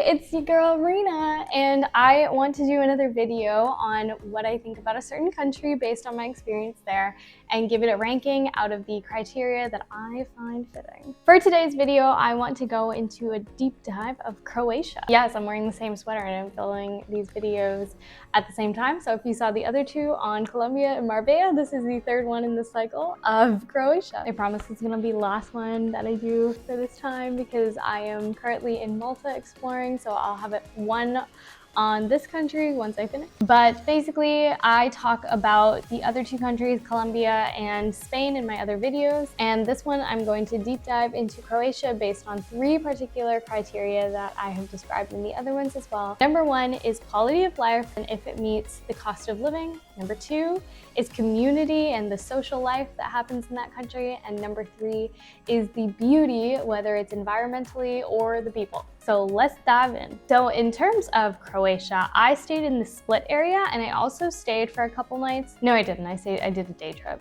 it's your girl Rena, and I want to do another video on what I think about a certain country based on my experience there and give it a ranking out of the criteria that I find fitting. For today's video, I want to go into a deep dive of Croatia. Yes, I'm wearing the same sweater and I'm filming these videos at the same time, so if you saw the other two on Colombia and Marbella, this is the third one in the cycle of Croatia. I promise it's gonna be the last one that I do for this time because I am currently in Malta exploring, so I'll have it one on this country once I finish. But basically, I talk about the other two countries, Colombia and Spain, in my other videos. And this one, I'm going to deep dive into Croatia based on 3 particular criteria that I have described in the other ones as well. Number 1 is quality of life and if it meets the cost of living. Number 2 is community and the social life that happens in that country. And number 3 is the beauty, whether it's environmentally or the people. So let's dive in. So in terms of Croatia, I stayed in the Split area and I also stayed for a couple nights. No, I didn't. I did a day trip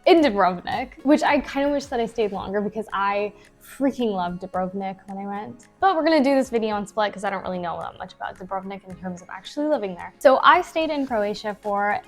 in Dubrovnik, which I kind of wish that I stayed longer because I freaking loved Dubrovnik when I went. But we're gonna do this video on Split because I don't really know that much about Dubrovnik in terms of actually living there. So I stayed in Croatia for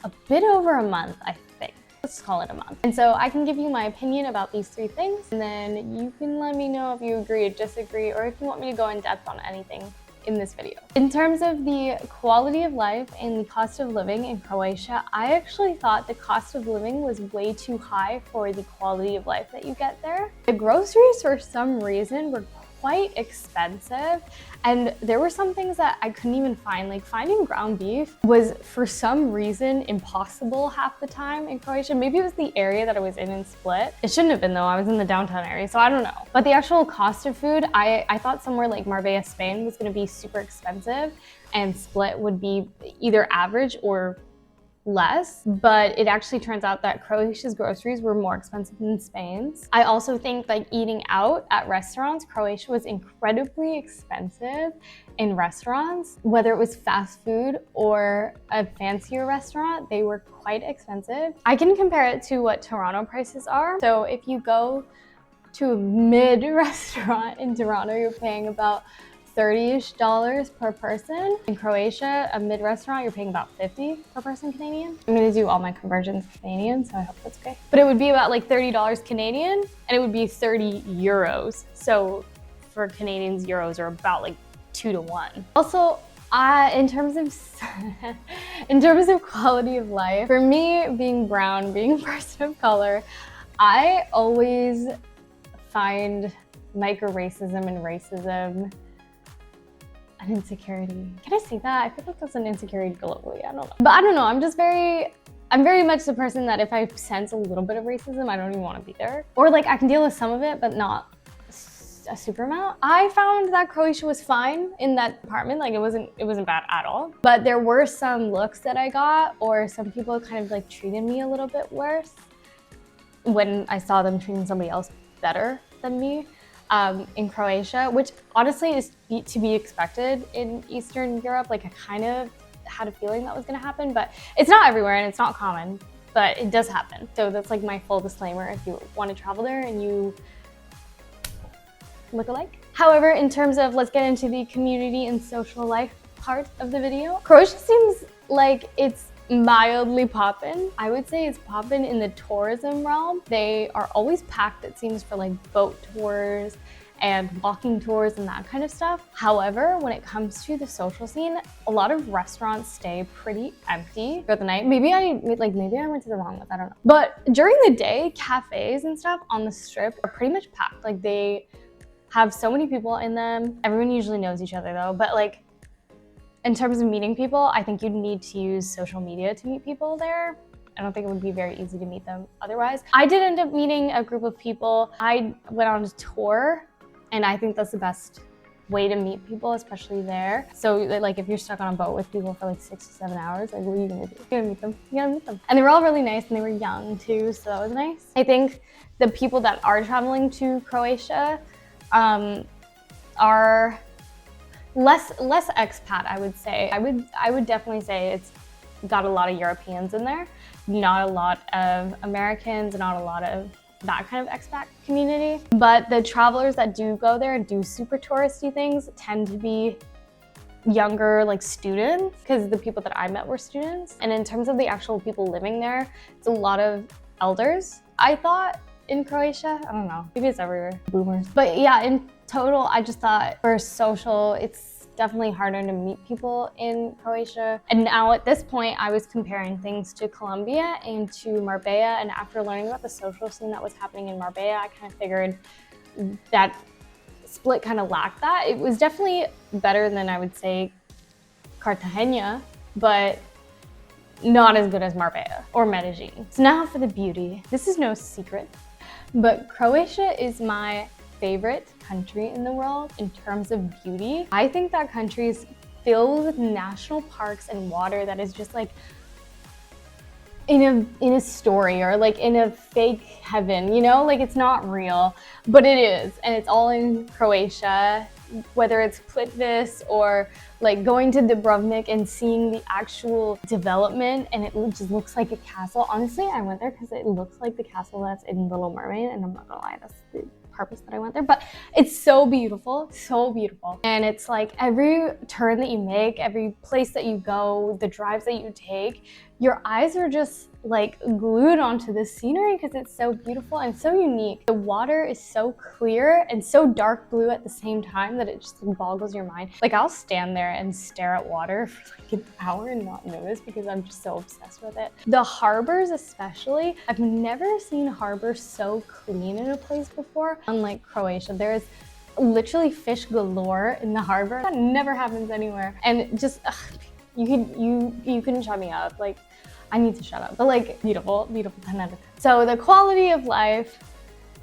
a bit over a month, I think. Let's call it a month. And so I can give you my opinion about these 3 things, and then you can let me know if you agree or disagree, or if you want me to go in depth on anything in this video. In terms of the quality of life and the cost of living in Croatia, I actually thought the cost of living was way too high for the quality of life that you get there. The groceries, for some reason, were quite expensive, and there were some things that I couldn't even find. Like finding ground beef was for some reason impossible half the time in Croatia. Maybe it was the area that I was in Split. It shouldn't have been though, I was in the downtown area, so I don't know. But the actual cost of food, I thought somewhere like Marbella, Spain was gonna be super expensive and Split would be either average or less, but it actually turns out that Croatia's groceries were more expensive than Spain's. I also think like eating out at restaurants, Croatia was incredibly expensive in restaurants. Whether it was fast food or a fancier restaurant, they were quite expensive. I can compare it to what Toronto prices are. So if you go to a mid restaurant in Toronto, you're paying about $30-ish per person. In Croatia, a mid-restaurant, you're paying about $50 per person Canadian. I'm gonna do all my conversions Canadian, so I hope that's okay. But it would be about like $30 Canadian, and it would be 30 euros. So for Canadians, euros are about like 2 to 1. Also, in terms of quality of life, for me, being brown, being a person of color, I always find micro-racism and racism an insecurity. Can I say that? I feel like that's an insecurity globally. I don't know. But I don't know. I'm very much the person that if I sense a little bit of racism, I don't even want to be there. Or like I can deal with some of it, but not a super amount. I found that Croatia was fine in that department. Like it wasn't bad at all. But there were some looks that I got, or some people kind of like treated me a little bit worse when I saw them treating somebody else better than me. In Croatia, which honestly is to be expected in Eastern Europe. Like I kind of had a feeling that was gonna happen, but it's not everywhere and it's not common, but it does happen. So that's like my full disclaimer if you want to travel there and you look alike. However, in terms of, let's get into the community and social life part of the video. Croatia seems like it's mildly poppin'. I would say it's poppin' in the tourism realm. They are always packed, it seems, for like boat tours and walking tours and that kind of stuff. However, when it comes to the social scene, a lot of restaurants stay pretty empty for the night. Maybe I went to the wrong one, I don't know. But during the day, cafes and stuff on the strip are pretty much packed. Like they have so many people in them. Everyone usually knows each other though, but like in terms of meeting people, I think you'd need to use social media to meet people there. I don't think it would be very easy to meet them otherwise. I did end up meeting a group of people. I went on a tour, and I think that's the best way to meet people, especially there. So like if you're stuck on a boat with people for like 6 to 7 hours, like what are you gonna do? You're gonna meet them, you gotta meet them. And they were all really nice and they were young too, so that was nice. I think the people that are traveling to Croatia are less expat, I would say. I would definitely say it's got a lot of Europeans in there, not a lot of Americans, not a lot of that kind of expat community. But the travelers that do go there and do super touristy things tend to be younger, like students, because the people that I met were students. And in terms of the actual people living there, it's a lot of elders, I thought, in Croatia. I don't know, maybe it's everywhere, boomers. But yeah, in total, I just thought for social, it's definitely harder to meet people in Croatia. And now at this point, I was comparing things to Colombia and to Marbella. And after learning about the social scene that was happening in Marbella, I kind of figured that split kind of lacked that. It was definitely better than, I would say, Cartagena, but not as good as Marbella or Medellin. So now for the beauty. This is no secret, but Croatia is my favorite country in the world in terms of beauty. I think that country is filled with national parks and water that is just like in a story, or like in a fake heaven, you know? Like, it's not real, but it is, and it's all in Croatia. Whether it's Plitvice or like going to Dubrovnik and seeing the actual development, and it just looks like a castle. Honestly, I went there because it looks like the castle that's in Little Mermaid, and I'm not gonna lie, that's the purpose that I went there. But it's so beautiful, so beautiful. And it's like every turn that you make, every place that you go, the drives that you take, your eyes are just like glued onto this scenery because it's so beautiful and so unique. The water is so clear and so dark blue at the same time that it just boggles your mind. Like, I'll stand there and stare at water for like an hour and not notice because I'm just so obsessed with it. The harbors especially, I've never seen harbors so clean in a place before. Unlike Croatia, there's literally fish galore in the harbor. That never happens anywhere. And just, you couldn't shut me up. Like, I need to shut up. But like, beautiful, beautiful 10 out of 10. So the quality of life,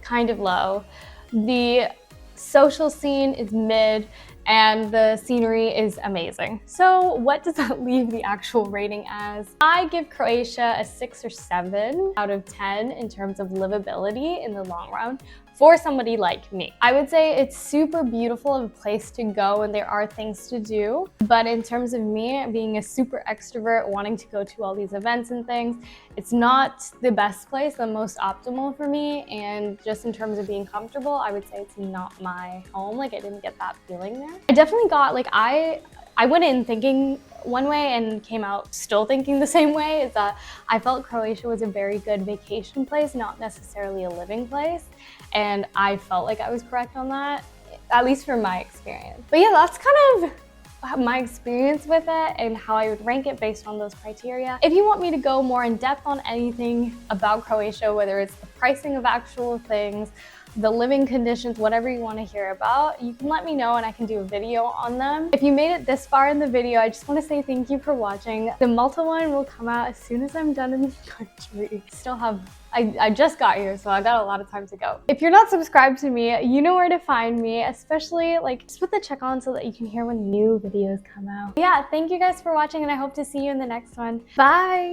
kind of low. The social scene is mid, and the scenery is amazing. So what does that leave the actual rating as? I give Croatia a 6 or 7 out of 10 in terms of livability in the long run for somebody like me. I would say it's super beautiful of a place to go and there are things to do. But in terms of me being a super extrovert, wanting to go to all these events and things, it's not the best place, the most optimal for me. And just in terms of being comfortable, I would say it's not my home. Like, I didn't get that feeling there. I definitely got, like, I went in thinking one way and came out still thinking the same way. Is that I felt Croatia was a very good vacation place, not necessarily a living place. And I felt like I was correct on that, at least from my experience. But yeah, that's kind of my experience with it and how I would rank it based on those criteria. If you want me to go more in depth on anything about Croatia, whether it's the pricing of actual things, the living conditions, whatever you want to hear about, you can let me know and I can do a video on them. If you made it this far in the video, I just want to say thank you for watching. The Malta one will come out as soon as I'm done in the country. I just got here, so I got a lot of time to go. If you're not subscribed to me, you know where to find me, especially like just put the check on so that you can hear when new videos come out. Yeah, thank you guys for watching and I hope to see you in the next one. Bye!